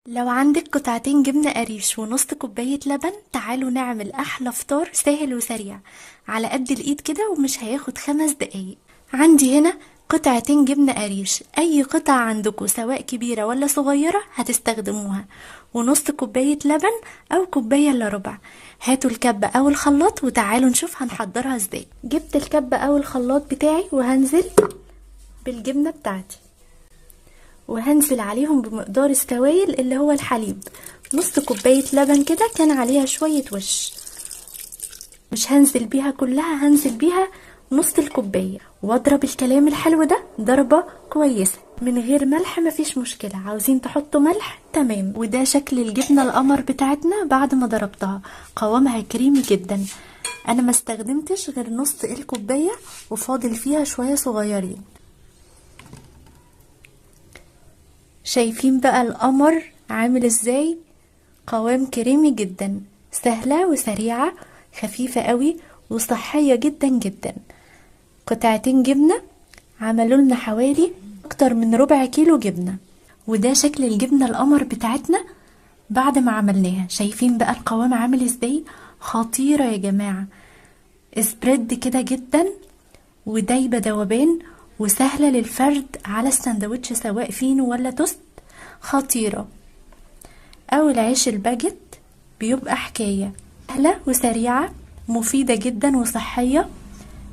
لو عندك قطعتين جبنة قريش ونص كوباية لبن، تعالوا نعمل أحلى فطار سهل وسريع على قد الإيد كده ومش هياخد 5 دقايق. عندي هنا قطعتين جبنة قريش، أي قطعة عندكم سواء كبيرة ولا صغيرة هتستخدموها، ونص كوباية لبن أو كوباية إلا ربع. هاتوا الكبة أو الخلاط وتعالوا نشوف هنحضرها ازاي. جبت الكبة أو الخلاط بتاعي وهنزل بالجبنة بتاعتي، وهنزل عليهم بمقدار السوائل اللي هو الحليب. نص كوباية لبن كده كان عليها شوية وش، مش هنزل بيها كلها، هنزل بيها نص الكوباية، واضرب الكلام الحلو ده ضربة كويسة. من غير ملح مفيش مشكلة، عاوزين تحطوا ملح تمام. وده شكل الجبنة القمر بتاعتنا بعد ما ضربتها، قوامها كريمي جدا. انا ما استخدمتش غير نص الكوباية وفاضل فيها شوية صغيرين. شايفين بقى القمر عامل ازاي؟ قوام كريمي جدا، سهلة وسريعة، خفيفة قوي وصحية جدا جدا. قطعتين جبنة عملوا لنا حوالي اكتر من ربع كيلو جبنة. وده شكل الجبنة القمر بتاعتنا بعد ما عملناها. شايفين بقى القوام عامل ازاي؟ خطيرة يا جماعة، سبريد كده جدا ودايبة دوبان، وسهلة للفرد على الساندوتش سواء فينو ولا توست. خطيرة. او العيش الباجيت بيبقى حكاية، سهلة وسريعة، مفيدة جدا وصحية.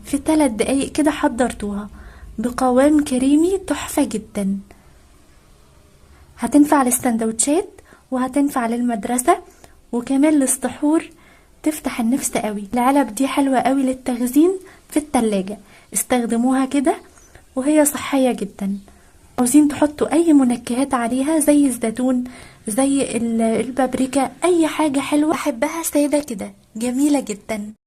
في 3 دقايق كده حضرتوها بقوام كريمي تحفة جدا. هتنفع للسندوتشات وهتنفع للمدرسة وكمان للسحور، تفتح النفس قوي. العلب دي حلوة قوي للتخزين في التلاجة، استخدموها كده وهي صحية جدا. عاوزين تحطوا اي منكهات عليها زي الزيتون، زي البابريكا، اي حاجة حلوة. احبها سادة كده، جميلة جدا.